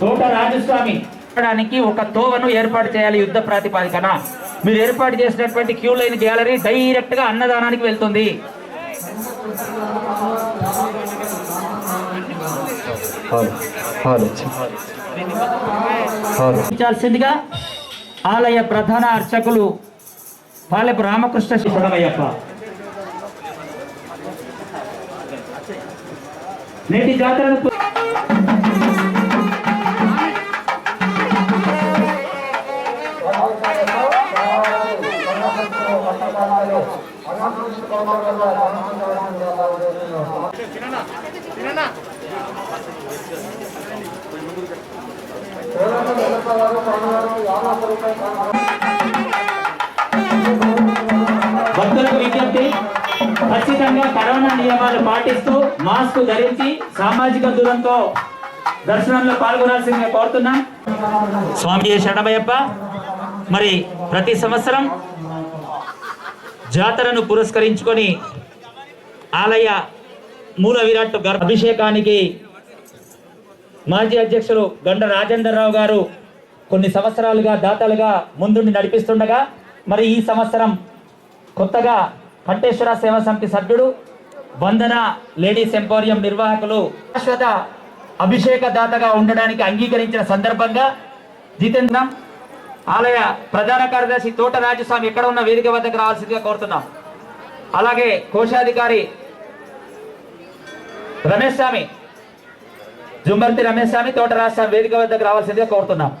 తోట రాజస్వామి ఒక తోవను ఏర్పాటు చేయాలి యుద్ధ ప్రాతిపదికన. మీరు ఏర్పాటు చేసినటువంటి క్యూ లైన్ గ్యాలరీ డైరెక్ట్ గా అన్నదానానికి వెళ్తుంది. ఇచ్చాల్సిందిగా ఆలయ ప్రధాన అర్చకులు పాలెపు రామకృష్ణ శివయ్యప్ప. నేటి జాతరను భక్తులకు విజ్ఞప్తి, ఖచ్చితంగా కరోనా నియమాలు పాటిస్తూ మాస్క్ ధరించి సామాజిక దూరంతో దర్శనంలో పాల్గొనాల్సిందిగా కోరుతున్నాం. స్వామి శరణమయ్యప్ప. మరి ప్రతి సంవత్సరం జాతరను పురస్కరించుకొని ఆలయ మూల విరాట్ అభిషేకానికి మాజీ అధ్యక్షులు గండ రాజేంద్రరావు గారు కొన్ని సంవత్సరాలుగా దాతలుగా ముందుండి నడిపిస్తుండగా, మరి ఈ సంవత్సరం కొత్తగా కంఠేశ్వర సేవా సమితి సభ్యుడు, వందన లేడీస్ ఎంపోరియం నిర్వాహకులు శాశ్వత అభిషేక దాతగా ఉండడానికి అంగీకరించిన సందర్భంగా జితేంద్రం ఆలయ ప్రధాన కార్యదర్శి తోట రాజస్వామి ఎక్కడ ఉన్న వేదిక వద్దకు రావాల్సిందిగా కోరుతున్నాం. అలాగే కోశాధికారి రమేష్ స్వామి, జుంబర్తి రమేష్ స్వామి, తోట రాజస్వామి వేదిక వద్దకు రావాల్సిందిగా కోరుతున్నాం.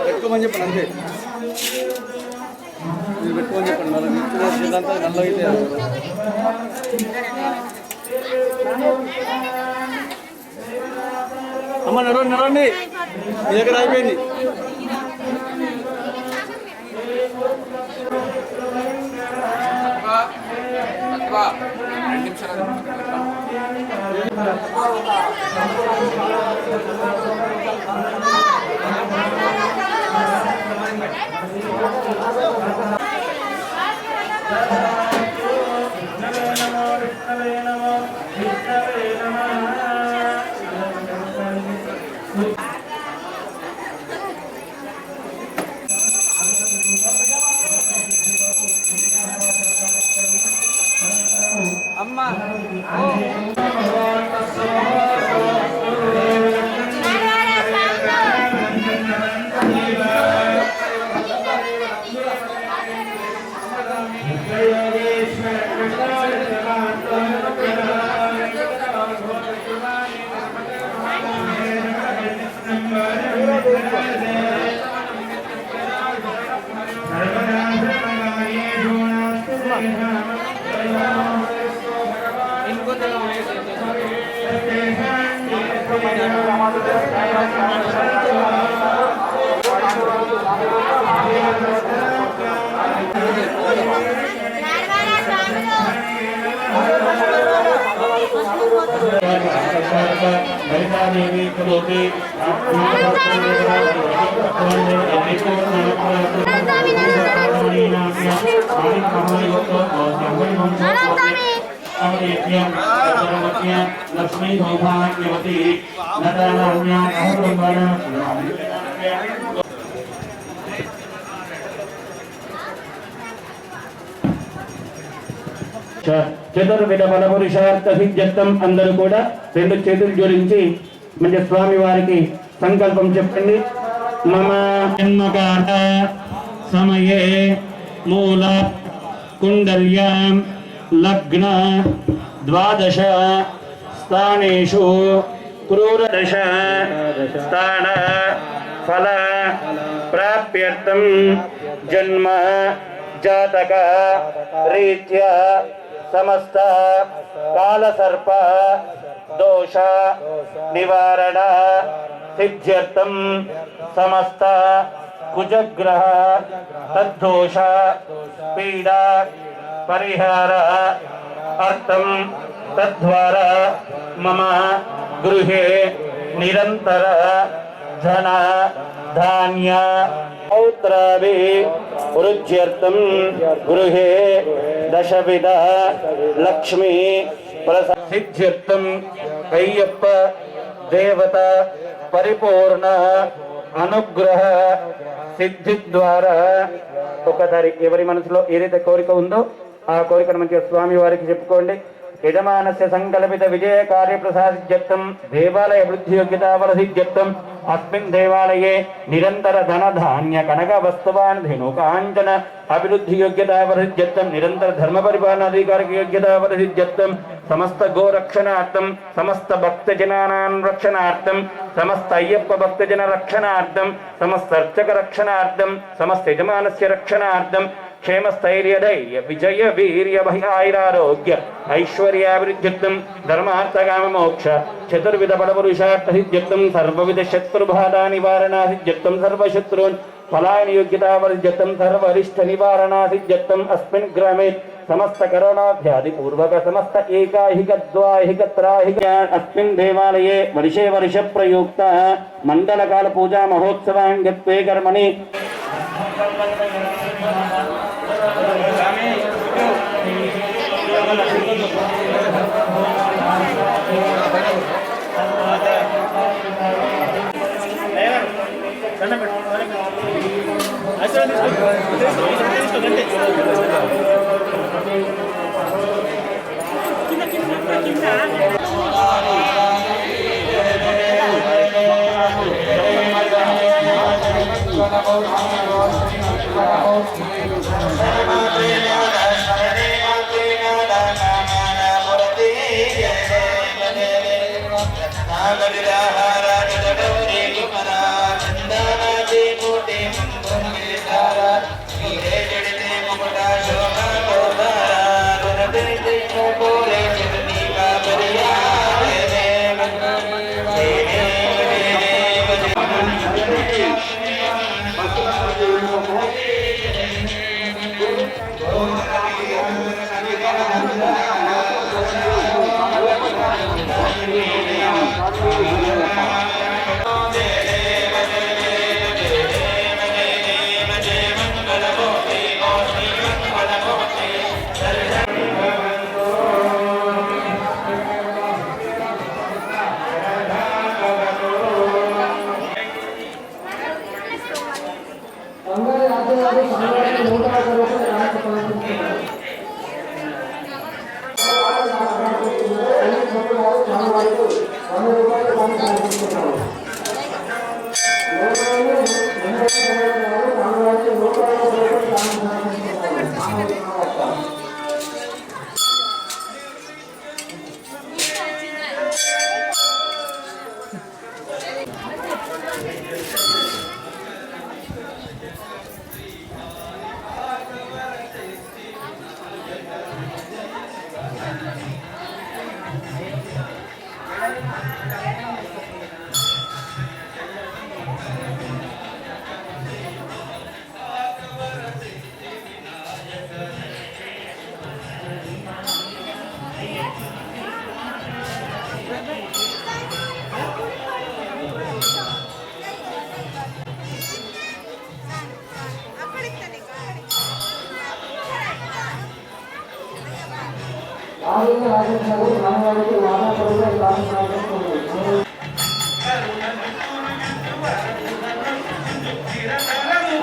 పెట్టుకోమని చెప్పండి అంతే. మీరు పెట్టుకోమని చెప్పండి. వాళ్ళ నల్లగైతే అమ్మ నడవండి నడవండి, మీ దగ్గర అయిపోయింది. అమ్మా देवी करोति लक्ष्मी सौभाग्यवती చతుర్విధ బల పురుషార్థ సిద్ధ్యర్థం అందరూ కూడా రెండు చేతులు జోడించి మంచి స్వామి వారికి సంకల్పం చెప్పండి. మమ జన్మకాట సమయే మూల కుండల్యాం లగ్న ద్వాదశ స్థానేషు క్రూరదశ స్థాన ఫల ప్రాప్యర్థం జన్మ జాతక రీత్యా సమస్త కాలసర్ప దోష నివారణ సిద్ధ్యర్థం సమస్త కుజగ్రహ తద్దోష పీడా పరిహార అర్థం తద్వారా మమ గృహే నిరంతర ధన ధాన్య పౌత్రాభి వృద్ధ్యర్థం గృహే దశవిధ లక్ష్మీ సిద్ధ్యర్థం అయ్యప్ప దేవత పరిపూర్ణ అనుగ్రహ సిద్ధి ద్వారా ఒకసారి ఎవరి మనసులో ఏదైతే కోరిక ఉందో ఆ కోరికను మంచిగా స్వామి వారికి చెప్పుకోండి. యజమానస్య సంకల్పిత విజయ కార్యప్రసాదిత్యర్థం దేవాలయ వృద్ధి యోగ్యతావలసిత్యర్థం అస్మిన్ దేవాలయే నిరంతర ధన ధాన్య కనక వస్తువాన్ ధేనుకాంచన అభివృద్ధి యోగ్యతావలసిత్యర్థం నిరంతర ధర్మ పరిపాలనాధికారిక యోగ్యతావలసిత్యర్థం సమస్త గోరక్షణార్థం సమస్త భక్తజనానాం రక్షణార్థం సమస్త అయ్యప్ప భక్తజన రక్షణార్థం సమస్త అర్చక రక్షణార్థం సమస్త యజమానస్య రక్షణార్థం క్షేమస్థైర్య ధైర్య విజయ వీర్య భయారోగ్య ఐశ్వర్యాభివృద్ధ్యర్థం ధర్మార్థకామ మోక్ష చతుర్విధ బలపురుషార్థ సిద్ధ్యర్థం సర్వవిధ శత్రుబాధా నివారణా సిద్ధ్యర్థం సర్వశత్రూన్ ఫలాయన యోగ్యతావరిద్ధ్యర్థం సర్వరిష్ట నివారణా సిద్ధ్యర్థం అస్మిన్ గ్రామే సమస్త కరోనాభ్యాది పూర్వక సమస్త ఏకాహిక ద్వాహిక త్రాహిక అస్మిన్ దేవాలయే వర్షే వర్ష ప్రయుక్త మండలకాల పూజా మహోత్సవాన్ గత్వే కర్మణి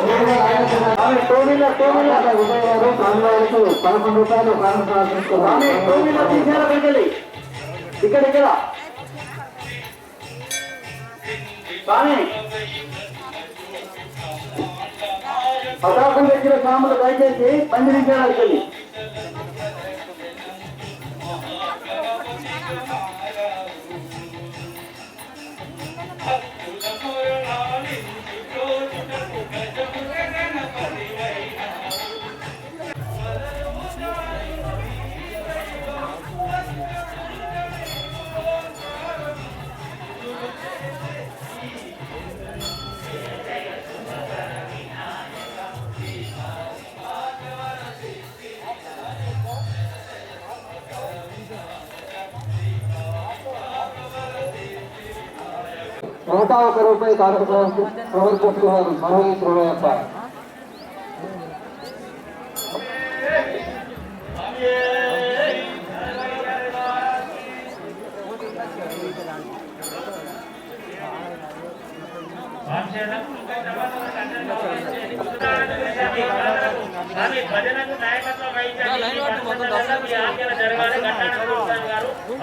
ఓ ఇక్కడ అవకాశం తెచ్చిన స్వాములు దయచేసి పందిరించడానికి వెళ్ళి ₹1 కార్యక్రమానికి సమర్పిస్తున్నారు స్వామి శ్రీరమణప్ప. భజనకు నాయకత్వం వహించండి. జరగాలి.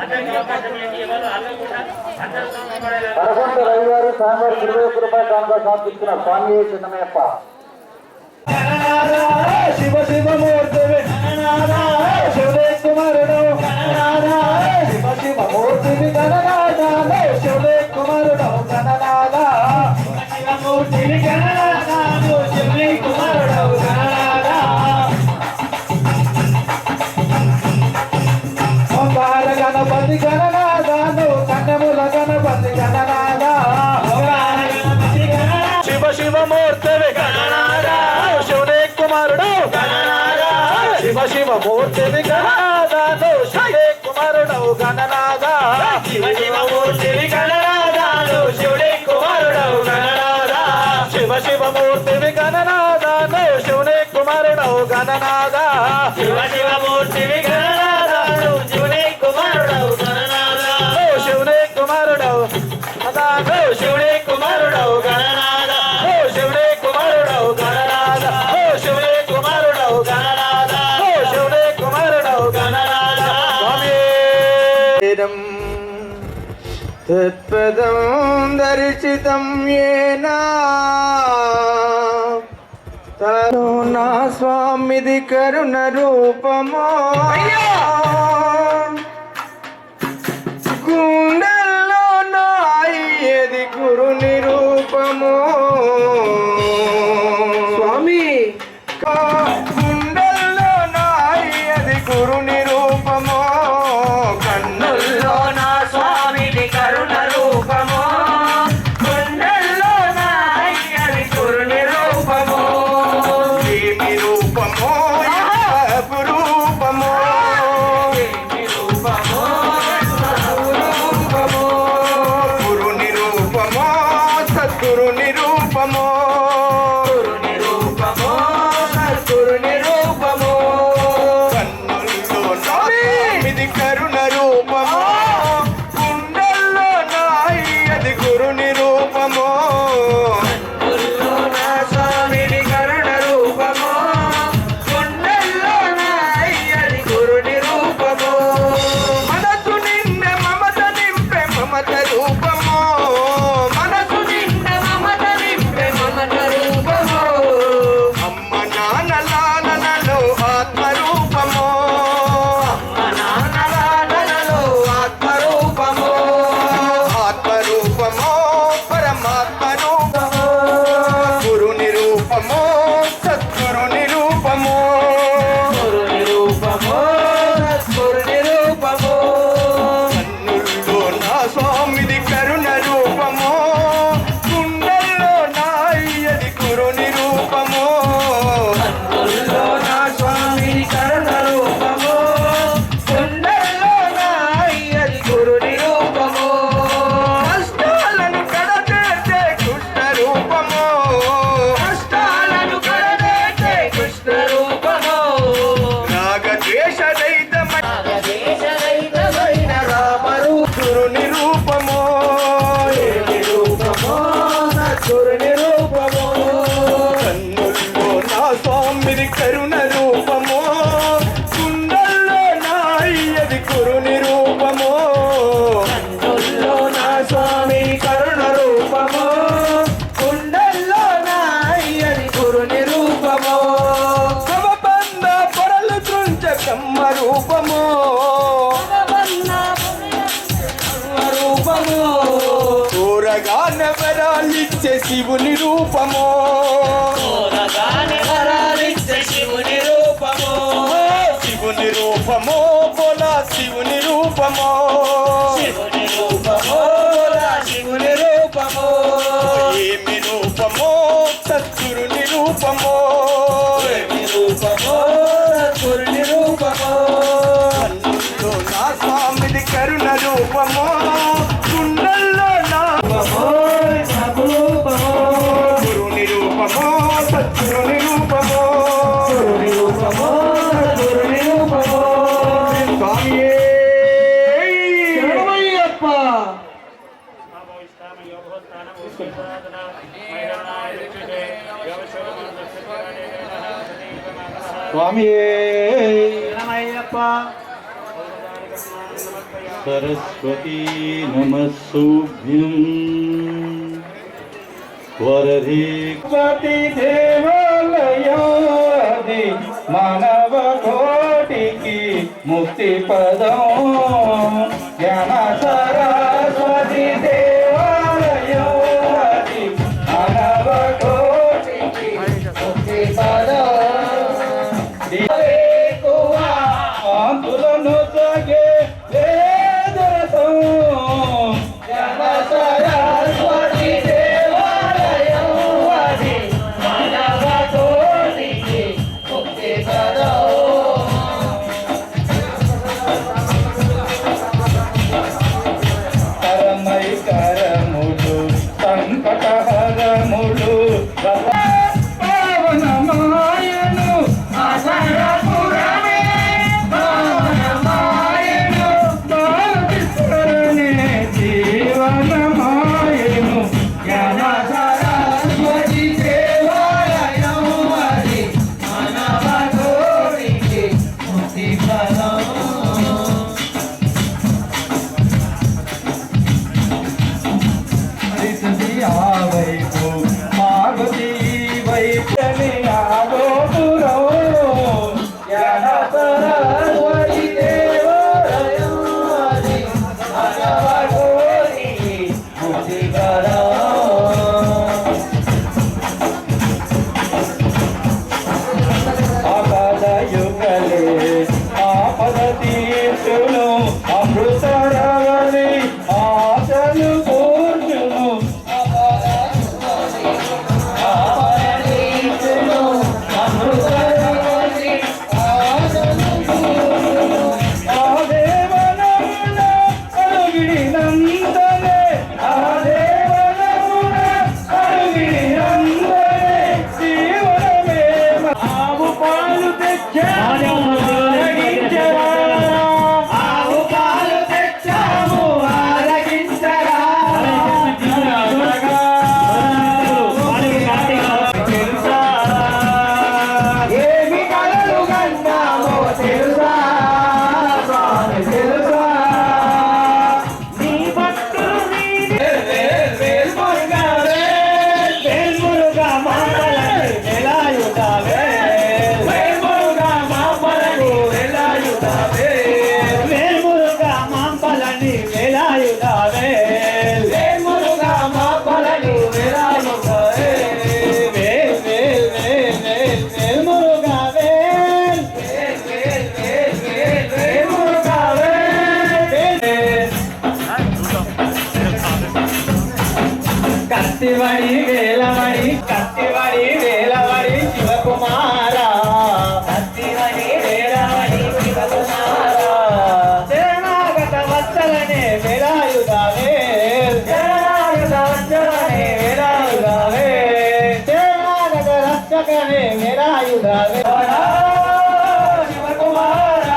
అందరికీ అవకాశం ఏంటి? ఎవరు అల్లకుండా అందరూ రవివారు స్వామివారి ₹20 కానుక సమర్పిస్తున్న స్వామి చిన్నమయ్యప్ప. శివ శివ మూర్తి శివదే కుమారుడు శివ శివ మూర్తి గణనాథ శివదే కుమారుడు గణనాథ శివమూర్తి గణనాథ శివదే కుమారుడు గణనాథ ఓంకార గణపతి గణనాథ కన్యముల గణపతి గణనాథ శివ శివ మూర్తి గణనాథ శివదే కుమారుడు గణనాథ శివ శివ మూర్తి గణనాథ శివదే కుమారుడు గణనాథ శివ శివ మూర్తి గణనాథ శివదే కుమారుడు గణనాథ శివ శివ మూర్తి గణనాథ శివదే కుమారుడు గణనాథ శివ శివ మూర్తి గణనాథ శివదే కుమారుడు గణనాథ శివదే కుమారుడు శివదే కుమారుడు గణనాథ శివదే కుమారుడు గణనాథ శివదే కుమారుడు గణనాథ శివదే కుమారుడు గణనాథ తత్పదం దర్శితం ఏనా తను నా స్వామిది కరుణ రూపమో గుండెల్లో నాయది గురు నిరూపమో స్వామి గుండెల్లో నాయది గురు నిరూపమో కన్నుల్లో నా స్వామిది కరుణ రూపమో గుండెల్లో నాయది గురు నిరూపమో రూపమో రూపమో గురు నిరూపము కన్నుల్లో నా స్వామి కరుణ రూపము గుండెల్లో నా అయ్యని గురు నిరూపము సమబంధ పొరలు తృంచ బ్రహ్మ రూపము రూపము కూరగానే వరాలిచ్చే శివుని రూపము శివుని రూపము శివుని రూపము బోలా శివుని రూపము శివుని రూపము బోలా శివుని రూపము ఏమి రూపము సద్గురుని రూపము ఏమి రూపము సద్గురుని రూపము కన్నుల్లో నా స్వామిది కరుణ రూపము గుండెల్లో నా రూపము గురుని రూపము సద్గురుని రూపము గురుని రూపము సద్గురుని రూపము స్వామియే శరణమయ్యప్ప స్వామియే శరణమయ్యప్ప सरस्वती नमस्सुभ्यं वरदे పతి దేవాలయాది మానవ కోటికి ముక్తి పదం జ్ఞాన సరస్వతి దేవాలయాది మానవ కోటికి ముక్తి పదం ఆంతులను తగే వేదరసం జ్ఞాన సరస్వతి దేవాలయాది మానవ కోటికి ముక్తి పదం కరమై కరములు సంకటహరములు పావనమాయను అసరపురమే పావనమాయను బాలకిశోరనే జీవనమాయను జ్ఞాన సరస్వతి దేవాలయం అది మానవ కోటికి ముక్తి ఫలం హరిసతి ఆ వైపు పార్వతీ వైపు ఆగోపురం జ్ఞాన సరస్వతి దేవాలయం అది మానవ కోటికి ముక్తి ఫలం ఆపదయుగలే ఆపద తీర్చును అమృతరవలి ఆశలు కూర్చును ఆపద తీర్చును అమృతరవలి ఆశలు కూర్చును ఆ దేవనమున అడుగిడినంతనే ఆ దేవనమున అడుగిడినంతనే జీవనమే ఆవు పాలు తెచ్చాము ఆరగించరా ఆవు పాలు తెచ్చాము ఆరగించరా తెలుసా ఏమి కలలు కన్నామో తెలుసా స్వామి తెలుసా నీ భక్తులు వేల్మురుగా వేల్మురుగా మామలని వెలాయుతావే వేల్మురుగా మామలని వెలాయుతావే వేల్మురుగా మామలని వెలాయుతావే వేల్మురుగా మామలని వెలాయుతావే వేల్ వేల్ వేల్ వేల్ వేల్మురుగా వేల్ వేల్ వేల్ వేల్ వేల్ వేల్మురుగా వేల్ వేల్ కత్తివడి వేలవడి శివకుమార కత్తివడి వేలవడి శివకుమార శరణాగత వత్సలనే వేలాయుధావే శరణాగత వత్సలనే వేలాయుధావే శరణాగత రక్షకనే వేలాయుధావే శివకుమార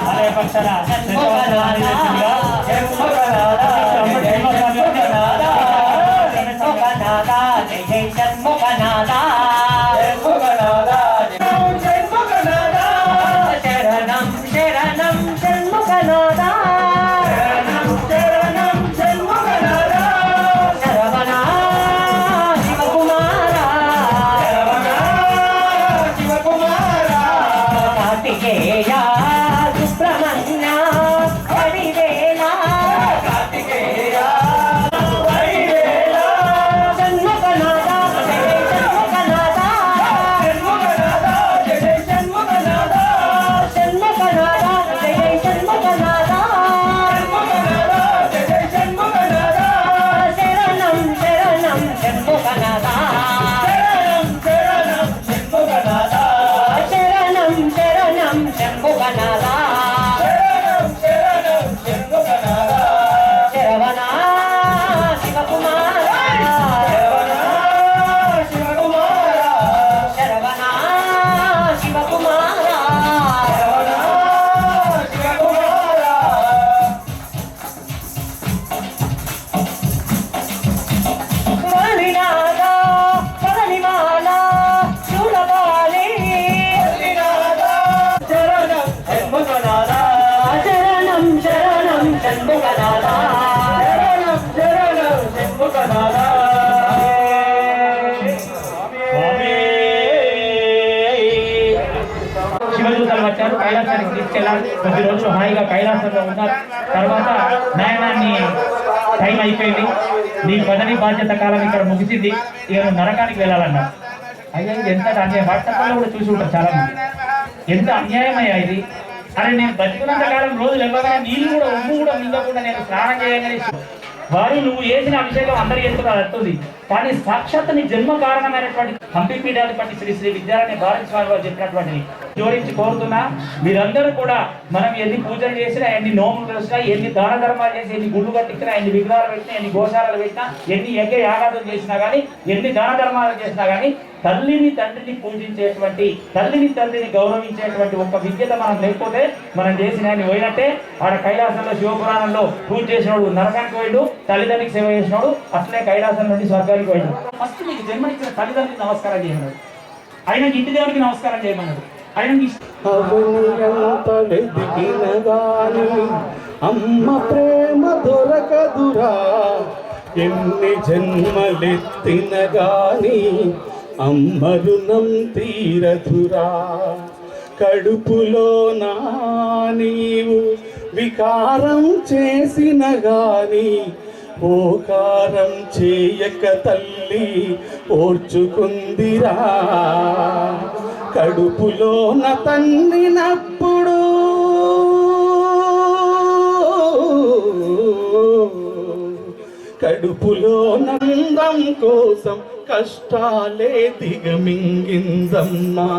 ఆలయ పక్షర శరణం శరణం షణ్ముఖనాథ శరవణ శివకుమార శరవణ శివకుమార శివదూతలు వచ్చారు, కైలాసానికి తీసుకెళ్ళాలి. కొద్ది రోజులు హాయిగా కైలాసంలో ఉన్నారు. తర్వాత నాయనాన్ని టైం అయిపోయింది, నీ పదవి బాధ్యత కాలం ఇక్కడ ముగిసింది, ఇక నువ్వు నరకానికి వెళ్ళాలన్నారు. అయ్యా ఇది ఎంత అన్యాయం, వాట్సాప్లో కూడా చూసి ఉంటారు చాలా మంది, ఎంత అన్యాయమయ్యా ఇది. అరే నేను బతికున్నంత కాలం రోజులు ఇవ్వగానే నీళ్ళు కూడా ఉప్పు కూడా మింగకుండా నేను స్నానం చేయగానే వారు నువ్వు వేసిన అభిషేకం అందరికీ ఎందుకు అర్థంది, కానీ సాక్షాత్ నీ జన్మ కారణమైనటువంటి హంపి పీఠాధిపతి శ్రీ శ్రీ విద్యారాణ్య భారతి స్వామి వారు చెప్పినటువంటి జోడించి కోరుతున్నా, మీరందరూ కూడా మనం ఎన్ని పూజలు చేసినా, ఎన్ని నోములు చేసినా, ఎన్ని దాన ధర్మాలు చేసి, ఎన్ని గుళ్ళు కట్టించినా, ఎన్ని విగ్రహాలు పెట్టినా, ఎన్ని గోశాలలు పెట్టినా, ఎన్ని యజ్ఞ యాగాదులు చేసినా కానీ, ఎన్ని దాన ధర్మాలు చేసినా కానీ, తల్లిని తండ్రిని పూజించేటువంటి, తల్లిని తండ్రిని గౌరవించేటువంటి ఒక విద్యత మనం లేకపోతే మనం చేసిన ఆయన పోయినట్టే. ఆడ కైలాసంలో శివపురాణంలో పూజ చేసినోడు నరకానికి పోయిడు, తల్లిదండ్రికి సేవ చేసినోడు అట్లే కైలాసం నుండి స్వర్గానికి పోయిడు. ఫస్ట్ నీకు జన్మనిచ్చిన తల్లిదండ్రికి నమస్కారం చేయమన్నాడు, ఆయన ఇంటి దేవుడికి నమస్కారం చేయమన్నాడు. అమ్మ ప్రేమ దొరకదురా, ఎన్ని జన్మలెత్తిన గాని అమ్మ రుణం తీరదురా. కడుపులో నా నీవు వికారం చేసిన గాని ఓకారం చేయక తల్లి ఓర్చుకుందిరా. కడుపులో నా తండ్రినప్పుడు కడుపులో నందం కోసం కష్టాలే దిగమింగిందమ్మా.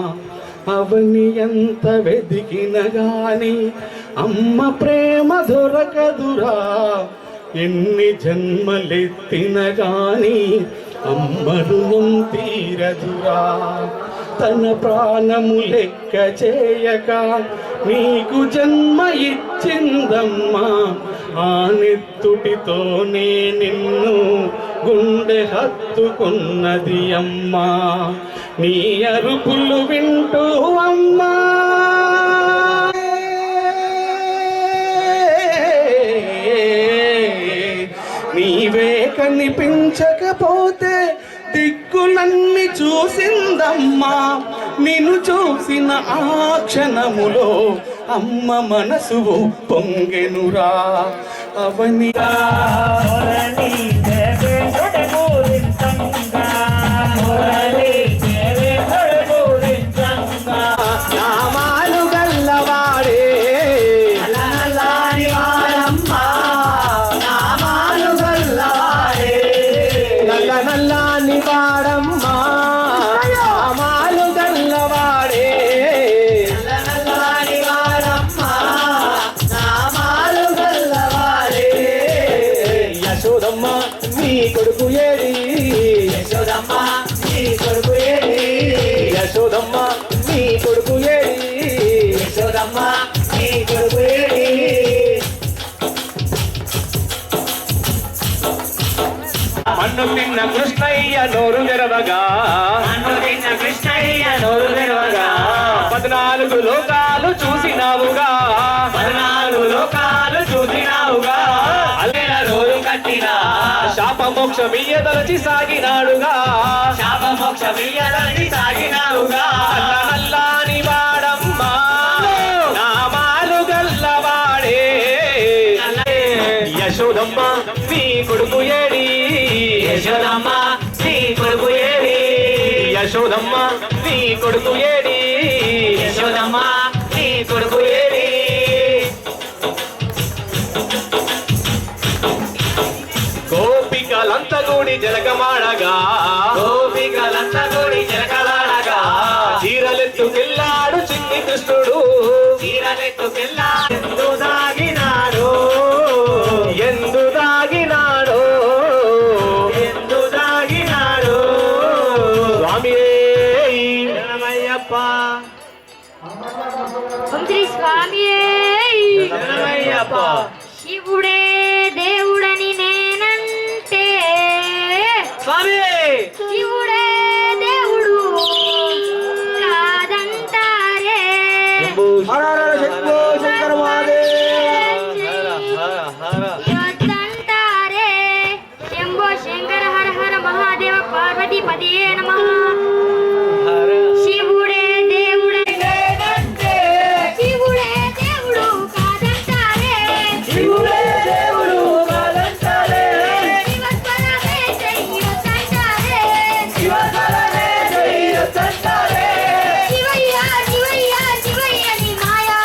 అవని ఎంత వెదికిన గాని అమ్మ ప్రేమ దొరకదురా, ఎన్ని జన్మలెత్తిన గాని అమ్మ రుణం తీరదురా. తన ప్రాణము లెక్క చేయక నీకు జన్మ ఇచ్చిందమ్మా, ఆ నెత్తుటితోనే నిన్ను గుండె హత్తుకున్నది అమ్మా. నీ అరుపులు వింటూ అమ్మా నీవే కనిపించకపోతే దిక్కులన్నీ చూసిందమ్మా. నిన్ను చూసిన ఆ క్షణములో అమ్మ మనసు పొంగెనురా. అవని నామాలు గల్లవాడే నామాలు గల్లవాడే నల్ల నల్లాని వాడమ్మా, నామాలు గల్లవాడే నల్లాని వాడమ్మా, నామాలు గల్లవాడే. యశోదమ్మ నీ కొడుకు ఏడి, యశోదమ్మ నీ కొడుకు ఏడి, యశోదమ్మ నీ కొడుకు ఏడి, యశోదమ్మ నీ కొడుకు ఏడి. మన్ను తిన్న కృష్ణయ్య నోరు తెరవగా, మన్ను తిన్న కృష్ణయ్య నోరు తెరవగా, 14 లోకాలు చూసినావుగా, 14 లోకాలు చూసినావుగా. అల్లెల నోరు కట్టినా శాపమోక్షమియ్యదలచి సాగినాడుగా, శాపమోక్షమియ్యదలచి సాగినావుగా. నల్లాని వాడమ్మా, నామాలు గల్లవాడే. యశోదమ్మ నీ కొడుకు ఏడి, యశోదమ్మ నీ కొడుకు ఏడి, యశోదమ్మ నీ కొడుకు ఏడి, యశోదమ్మ నీ కొడుకు ఏడి. గోపికలంతా కూడి జలకమాడగా, గోపికలంతా కూడి జలకమాడగా, చీరలెత్తుకెళ్ళాడు చిన్ని కృష్ణుడు, చీర చెట్టుకెల్లా ఎందు దాగినాడో ఎందు దాగినాడో ఎందు దాగినాడో స్వామి శరణమయ్యప్ప ఓం శ్రీ స్వామియే శరణమయ్యప్ప శివుడే దేవుడని నేనంటే స్వామి శివుడే దేవుడు కాదంటారే వద్దంటారే శంభో శంకర హర హర మహాదేవ పార్వతీ పతియే నమః శివుడే దేవుడని నేనంటే శివుడే దేవుడు కాదంటారే శివుడే దేవుడు కాదంటారే శివస్వరమే చెయ్యొద్దంటారే శివస్వరమే చెయ్యొద్దంటారే శివయ్య శివయ్య శివయ్య నీ మాయా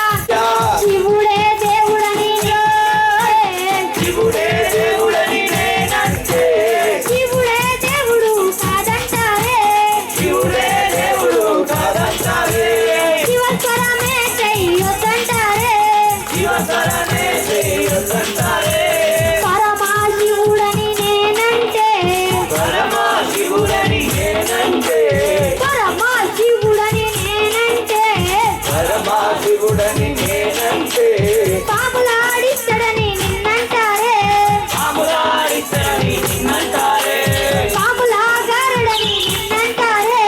శివుడే దేవుడని శివుడే దేవుడని నేనంటే శివుడే దేవుడు కాదంటారే శివుడే దేవుడు కాదంటారే శివస్వరమే చెయ్యొద్దంటారే శివస్వరమే చెయ్యొద్దంటారే పరమశివుడని నేనంటే పరమశివుడని నేనంటే పరమశివుడని నేనంటే పరమశివుడని నేనంటే పాములాడిస్తాడని నిన్నంటారే పాములాడిస్తాడని నిన్నంటారే పాములాగారడని నిన్నంటారే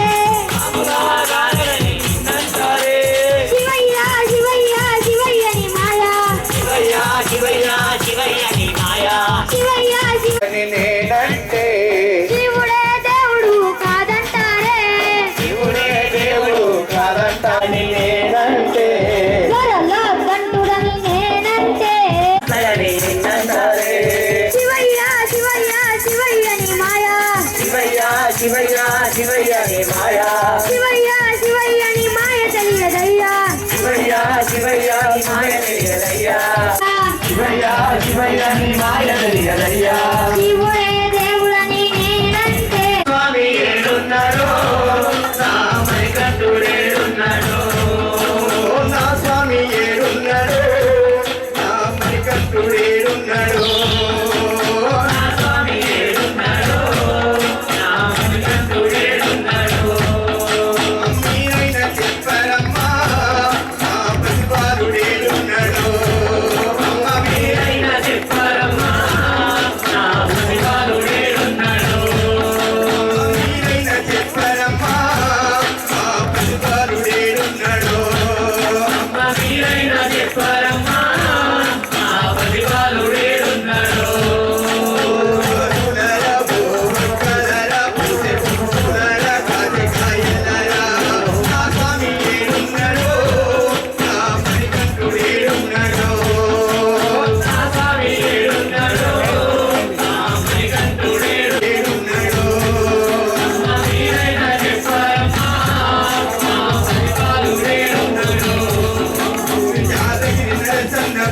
పాములాగారని నిన్నంటారే శివయ్య శివయ్య శివయ్య నీ మాయా శివయ్య శివయ్య శివయ్య నీ మాయా శివయ్య నేనంటే శివుడే దేవుడు కాదంటారే శివుడే దేవుడు కాదంటాని నేనంటే త్వరలో దంటుడని నేనంటే నిన్నంటారే శివయ్య శివయ్య శివయ్య నీ మాయా శివయ్య శివయ్య శివయ్య నీ మాయా శివయ్య శివయ్య నీ మాయ తెలియదయ్యా శివయ్య శివయ్య నీ మాయ తెలియదయ్యా శివయ్య శివయ్య నీ మాయ తెలియదయ్యా శివుడే దేవుడని నేనంటే స్వామి ఏడున్నాడో నా మణికంఠుడేడున్నాడో నా స్వామి ఏడున్నాడో నా మణికంఠుడేడున్నాడో నా స్వామి ఏడున్నాడో నా మణికంఠుడేడున్నాడో మీరైన చెప్పరమ్మా నా ప్రతిపాదుడేడున్నాడో మీరైన చెప్పరమ్మా నా ప్రతిపాదుడేడున్నాడో మీరైన చెప్పరమ్మా నా ప్రతిపాదుడేడున్నాడో మీరైన చెప్పరమ్మా నా ప్రతిపాదుడేడున్నాడో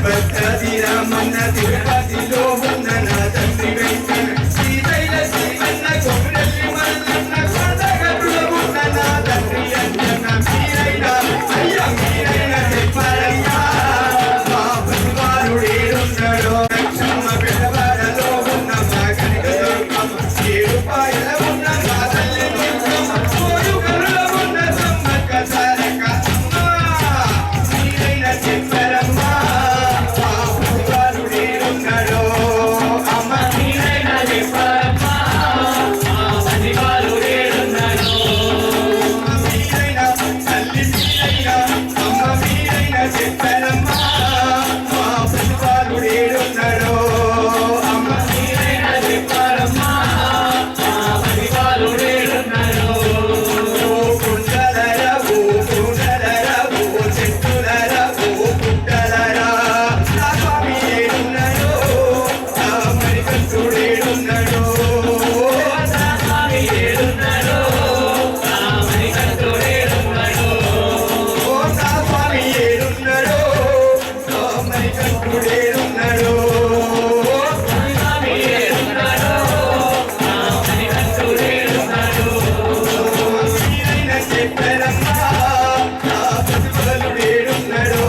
భద్రతిరామన్న తిరుపతిలో ఉన్న నా తండ్రి వెంకన్న శ్రీశైల శ్రీమన్న కొమరల్లి మల్లన్న కొండగట్టుల ఉన్న నా తండ్రి అంజన్న మీరైనా అయ్యా మీరైనా చెప్పారయ్యా మా పరివారుడేడున్నాడో లక్ష్మమ్మ పెదవాడలో ఉన్న మా కనకదుర్గమ్మ 7 రూపాయల ఉన్న మా తల్లి దుర్గమ్మ 3 గరుల ఉన్న సమ్మక్క సారక్క మీరైనా చెప్పారమ్మా చెప్పరమ్మా నా ప్రతిఫలుడేడున్నాడో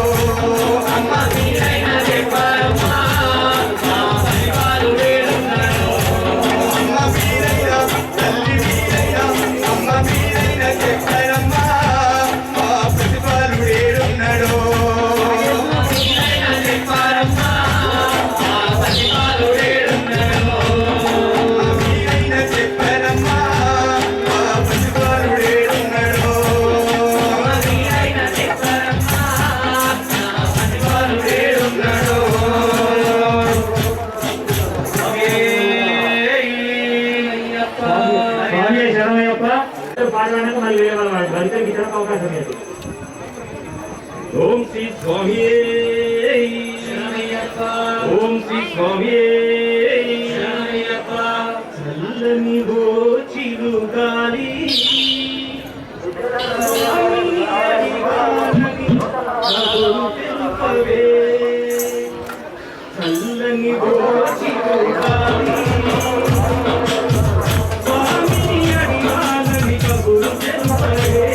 పాడడానికి మళ్ళీ వేరే వాళ్ళు వాడు దళితులకు ఇతరకు అవకాశం లేదు. ఓం శ్రీ స్వామి ఓం శ్రీ స్వామి చల్లని గోచిరు గాలి చల్లని గోచిరు గాలి స్వామిని అడిగాలని కబురు తెలుపవే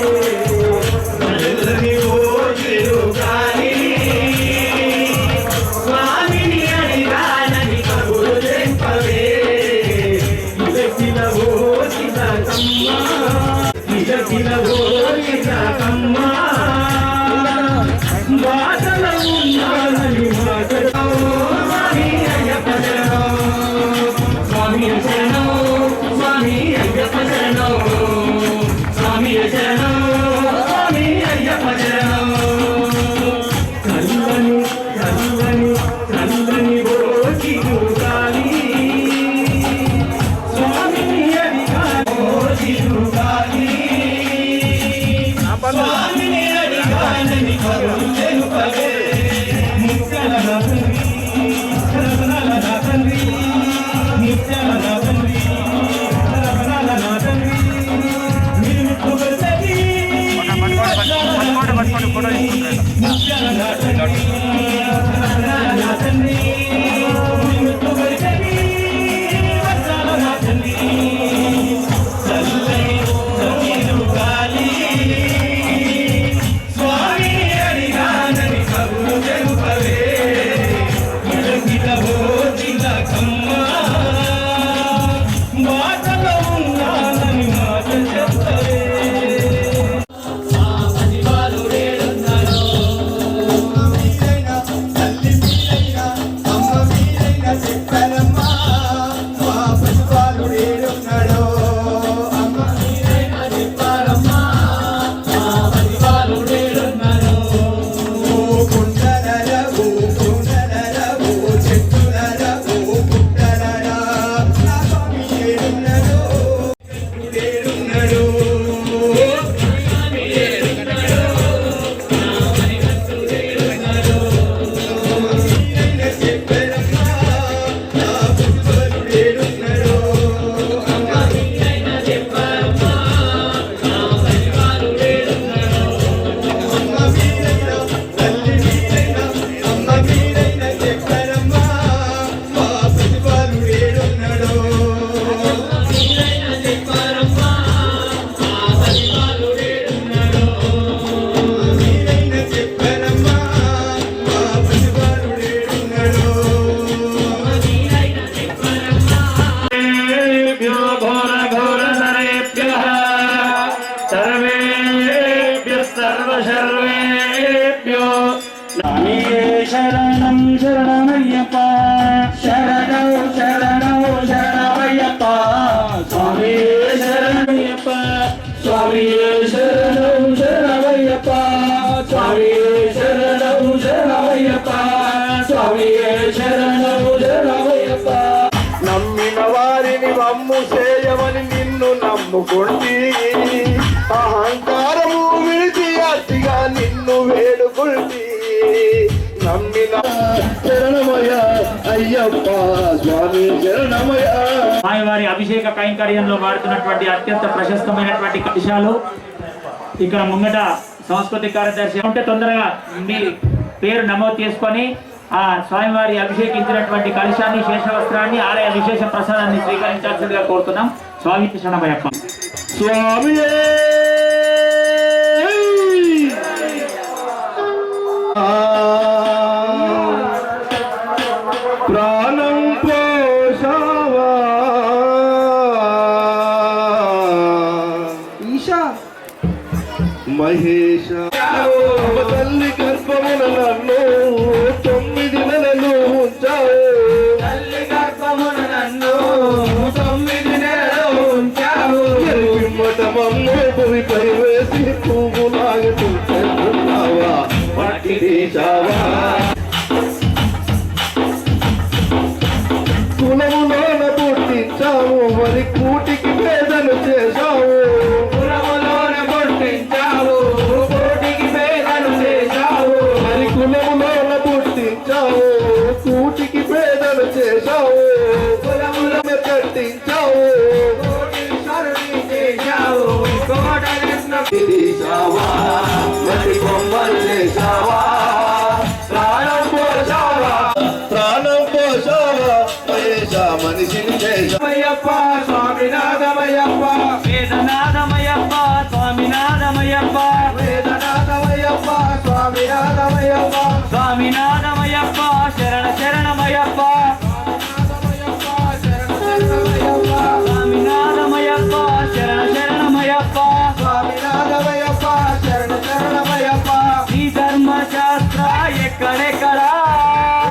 చల్లని గోచిరు గాలి స్వామిని అడిగాలని కబురు తెలుపవే ఇదకిల ఓచిన కమ్మ ఇదకిల ఓచిన కమ్మ బాధల ఉన్నానని మాట్లాడో స్వామి అయ్యప్ప శరణం స్వామి శరణం స్వామి అయ్యప్ప శరణం స్వామి శరణం స్వామి అయ్యప్ప శరణం చల్లని చల్లని చల్లని ఓచిరు గాలి స్వామిని అడిగాలి ఓచిరు గాలి స్వామిని అడిగాలని కబురు తెలుపవే ముక్కల తండ్రి రతనాల తండ్రి నిత్యాల తండ్రి రతనాల తండ్రి నిలుపు గొప్పది ముత్యాల తండ్రి రతనాల తండ్రి నిలుపు గొప్పది వజ్రాల తండ్రి చల్లని చల్లని గాలి స్వామి అడిగానని కబురు తెలుపవే ఇదకిల ఓచిన కమ్మ బాటలో ఉన్నానని మాట చెప్పవే తల్లి మీరైనా అమ్మ మీరైనా చెప్పారమ్మా మా పసివాలుడేడున్నాడో అమ్మ మీరైనా చెప్పారమ్మా మా పసివాలుడేడున్నాడో కుండలరా చెట్టులరా పుట్టలరా నా స్వామి ఏడున్నాడో ఏడున్నాడో శరణం శరణమయ్యప్ప శరణం శరణం శరణమయ్యప్ప స్వామి శరణమయ్యప్ప స్వామి శరణం శరణమయ్యప్ప స్వామి శరణం శరణమయ్యప్ప స్వామి శరణం శరణమయ్యప్ప నమ్మిన వారిని వమ్ము చేయమని నిన్ను నమ్ముకుంటి అహంకారము విడిచి అతిగా నిన్ను వేడుకుంటి నమ్మిన శరణమయ్య అయ్యప్ప స్వామి శరణమయ్య స్వామివారి అభిషేక కైంకర్యంలో వాడుతున్నటువంటి అత్యంత ప్రశస్తమైనటువంటి కలశాలు ఇక్కడ ముంగట సంస్కృతి కార్యదర్శి ఉంటే తొందరగా మీ పేరు నమోదు చేసుకొని ఆ స్వామివారి అభిషేకించినటువంటి కలశాన్ని శేషవస్త్రాన్ని ఆలయ విశేష ప్రసాదాన్ని స్వీకరించాల్సిందిగా కోరుతున్నాం. స్వామి శరణమయ్యప్ప. స్వామి ప్రాణం పోషావా ఈశా మహేశ తల్లి గర్భమున నన్ను 9 నెలలు ఉంచావు తల్లి గర్భమున నన్ను 9 నెలలు ఉంచావు మమ్మ భూమిపై వేసి పువ్వు లాగుతున్నావా మట్టి తీసావా కులములోన పుట్టించావు మరి కూటికి పేదలు చేశావు కులములో కూటికి పేదలు చేశావు కులములమే కట్టించావు కోటీశ్వరుని చేశావు కోటలెన్నో తీశావా మట్టి బొమ్మలు చేశావా ప్రాణం పోసావా మనిషిని చేశావయ్యప్ప స్వామినాథమయ్యప్ప వేదనాథమయ్యప్ప స్వామినాథమయ్యప్ప వేదనాథమయ్యప్ప స్వామినాథమయ్యప్ప స్వామినాథమయ్యప్ప శరణ శరణమయ్యప్ప స్వామినాథమయ్యప్ప శరణ శరణమయ్యప్ప స్వామినాథమయ్యప్ప శరణ శరణమయ్యప్ప ఈ ధర్మశాస్త్ర ఎక్కడెక్కడా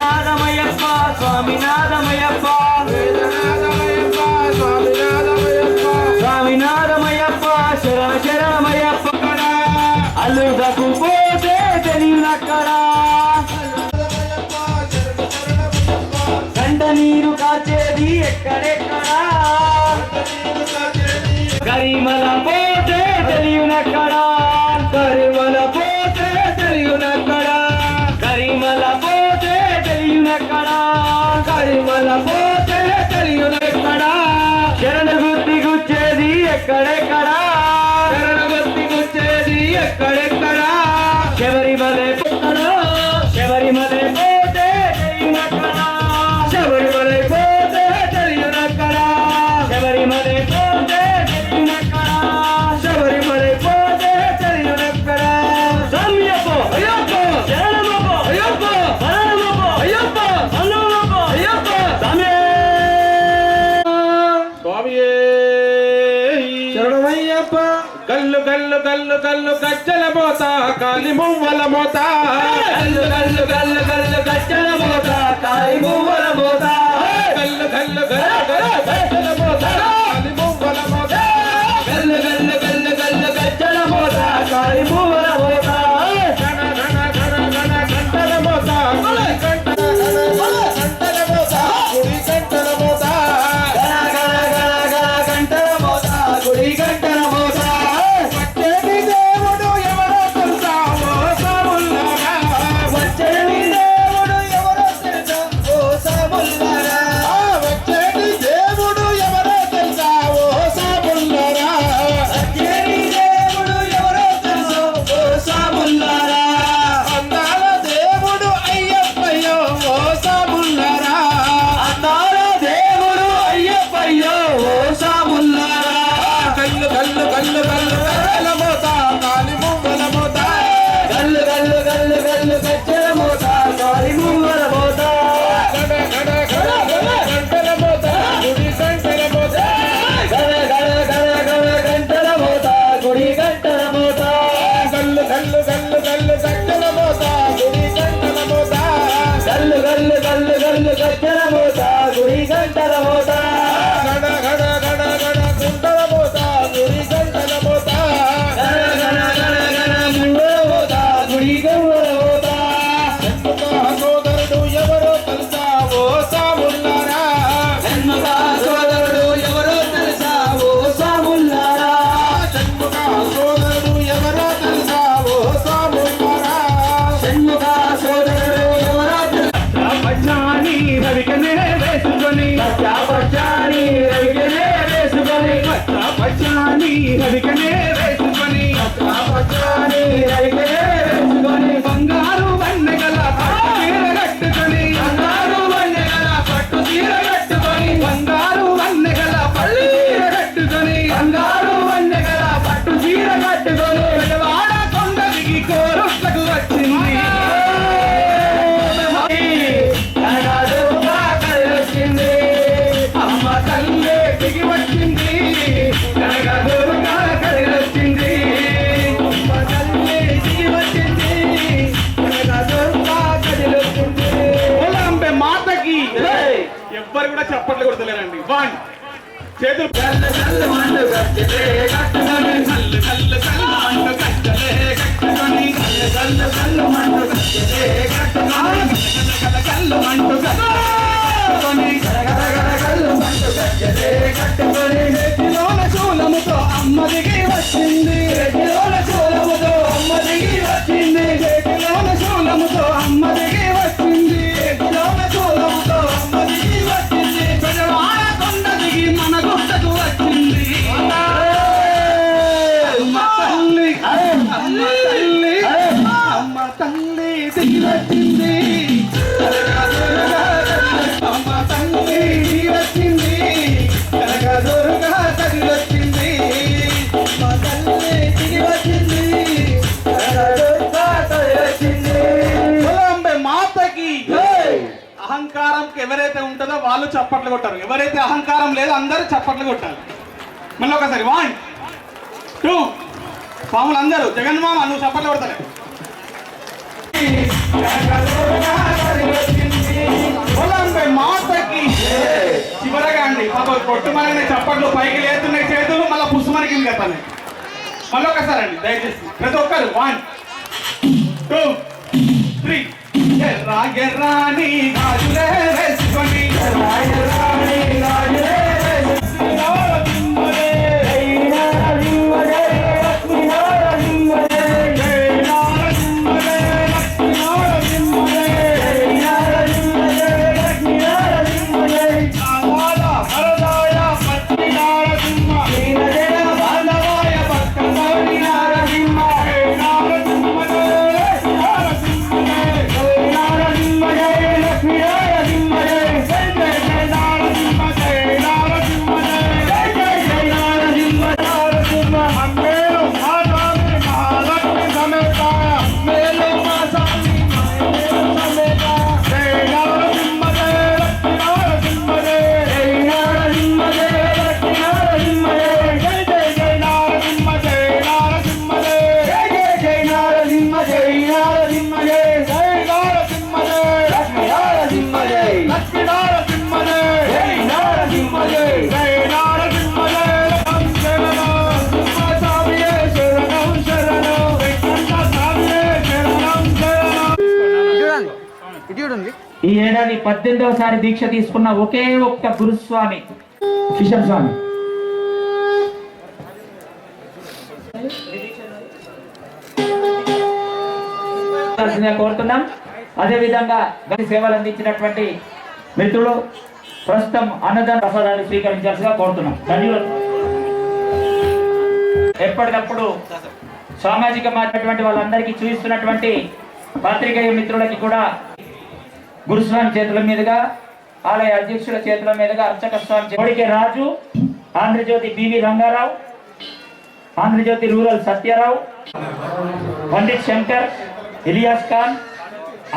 నాథమయ్యప్ప స్వామినాథమయ్యప్ప వేదనాథమయ్యప్ప స్వామినాథమయ్యప్ప స్వామినాథమయ్యప్ప శరణ శరణమయ్యప్ప అల్లుదకు పోతే తెలియనక్కడా కంట నీరు కాచేది ఎక్కడెక్కడా గరిమల పోతే తెలియనక్కడా కరిమల పోతే తెలియనక్కడా గరిమల పోతే తెలియనక్కడా కరిమల పోతే తెలియనక్కడా శరణ గుర్తి గుచ్చేది ఎక్కడెక్కడా శరణగతి వచ్చేది ఎక్కడెక్కడా శబరిమలే పోతాడో శబరిమలే పోతే తెలియనక్కడా శబరిమలై పోతే తెలియనక్కడా శబరిమలే పోతే తెలియనక్కడా శబరిమలై పోతే తెలియనక్కడా సమయపో అయ్యప్ప శరణమపో అయ్యప్ప శరణమపో అయ్యప్ప అన్నమపో అయ్యప్ప సమయ స్వామియే శరణమయ్యప్ప గల్లు గల్లు గల్లు గల్లు గజ్జల మోత కాలి మువ్వల మోత గల్లు గల్లు గల్లు గల్లు గజ్జల మోత కాలి మువ్వల మోత గల్లు గల్లు గల్లు గల్లు గజ్జల మోత కాలి మువ్వల మోత గల్లు గల్లు గల్లు గల్లు గజ్జల మోత కాలి మువ్వల మోత గణ గణ గణ గణ గంటల మోత గుడి గంటల గంటల మోత గుడి గంటల మోత గణ గణ గణ గణ గంటల మోత గుడి గంటల మోత వచ్చేటి దేవుడు ఎవరో తెలుసా ఓ సాముల్లారా వచ్చేది దేవుడు ఎవరో తెలుసా ఓ సాముల్లారా వచ్చేటి దేవుడు ఎవరో తెలుసా ఓ సాముల్లారా వచ్చేది దేవుడు ఎవరో తెలుసా ఓ సాముల్లారా అందాల దేవుడు అయ్యప్పయ్యో ఓ సాముల్లారా అందాల దేవుడు అయ్యప్పయ్యో ఓ సాముల్లారా కల్లు కల్లు కల్లు కల్లు కళ్ళ మోత కాలి మువ్వల మోత గల్లు గల్లు గల్లు గల్లు గజ్జల మోత కాలి మువ్వల మోత గడ గడ గడ గడ గంటల మోత గుడి గంటల మోత గణ గణ గణ గణ గంటల మోత గుడి గంటల మోత గల్లు గల్లు గల్లు గల్లు గంటల మోత గుడి గంటల మోత గల్లు గల్లు గల్లు గల్లు గజ్జల మోత గుడి గంటల మోత గడ గడ గడ గడ గుంటల మోత గుడి గంటల మోత గణ గణ గణ గణ మువ్వల మోత గుడి గంటల మోత సోదరుడు ఎవరో తెలుసా ఓ సాముల్లారా జన్మక సోదరుడు ఎవరో తెలుసా ఓ సాముల్లారా షణ్ముఖ సోదరుడు ఎవరో తెలుసా ఓ సాముల్లారా జన్మక సోదరుడు ఎవరో తెలుసా పచ్చాని రవికనే వేసుకొని పచ్చాని రవికనే వేసుకొని పచ్చాని రవికనే వేసుకొని పచ్చాని రవికనే వేసుకొని బంగారు వన్నెగల పట్టు చీర కట్టుకొని బంగారు వన్నెగల పట్టు చీర కట్టుకొని బంగారు వన్నెగల పట్టు చీర కట్టుకొని బంగారు వన్నెగల పట్టు చీర కట్టుకొని వాడ కొండ దిగి కోరుట్లకు వచ్చింది కనకదుర్గా కలిసొచ్చింది అమ్మ తల్లి దిగి వచ్చింది కనకదుర్గా కలిసొచ్చింది అమ్మ తల్లి దిగి వచ్చింది కనకదుర్గా కలిసొచ్చింది ఓలాంబే మాతకి ఎవ్వరు కూడా చప్పట్లు కొడతలేరండి వన్ చేతులు కళ్ళు కళ్ళు మండు గచ్చలే కట్టుకొని కళ్ళు కళ్ళు కళ్ళు అంటూ కట్టలే కట్టుకొని కళ్ళు కళ్ళు మండు గచ్చలే కట్టుకొని కళ్ళు అంటూ కట్టుకొని కళ్ళు మండు గచ్చలే కట్టుకొని చేతిలోన శూలముతో అమ్మ దిగి వచ్చింది చేతిలోన శూలముతో అమ్మ దిగి వచ్చింది చేతిలోన శూలముతో అమ్మ దిగి వచ్చింది చేతిలోన మాతకి అహంకారంకి ఎవరైతే ఉంటుందో వాళ్ళు చప్పట్లు కొట్టారు, ఎవరైతే అహంకారం లేదో అందరూ చప్పట్లు కొట్టాలి. మళ్ళీ ఒకసారి 1 2 స్వాములు అందరూ జగన్మామ నువ్వు చప్పట్లు కొడతారు. మాతకి చివరగా అండి పాప కొట్టుమనే చప్పట్లు పైకి లేతున్నాయి చేతులు, మళ్ళీ పుష్పమని కింద కట్టాలి. మళ్ళీ ఒకసారి అండి దయచేసి ప్రతి ఒక్కరు 1 2 3 ఎర్రాని గాజులే వేసుకొని ఎర్రాని గాజులే ఈ ఏడాది 18వసారి దీక్ష తీసుకున్న ఒకే ఒక్క గురుస్వామి కిషన్ స్వామి. కోరుతున్నాం. అదేవిధంగా సేవలు అందించినటువంటి మిత్రులు ప్రస్తుతం అన్నదాన ప్రసాదాన్ని స్వీకరించాల్సిగా కోరుతున్నాం. ధన్యవాదాలు. ఎప్పటికప్పుడు సామాజిక మారినటువంటి వాళ్ళందరికీ చూపిస్తున్నటువంటి పాత్రికేయ మిత్రులకి కూడా గురుస్వామి చేతుల మీదుగా, ఆలయ అధ్యక్షుల చేతుల మీదుగా, అర్చక స్వామి కోడికే రాజు, Andhra Jyothi BV Rangarao, Andhra Jyothi rural Satyarao, Pandit Shankar, Ilyas Khan,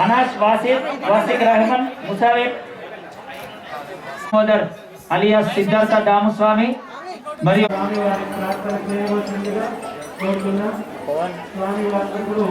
అనాస్ Wasiq Rahman, ముసావేర్ మోదర్ alias Siddhartha దామస్వామి మరియు స్వామి వారి ప్రార్థన చేయవలసిందిగా కోరుతున్నాం. స్వామి వారు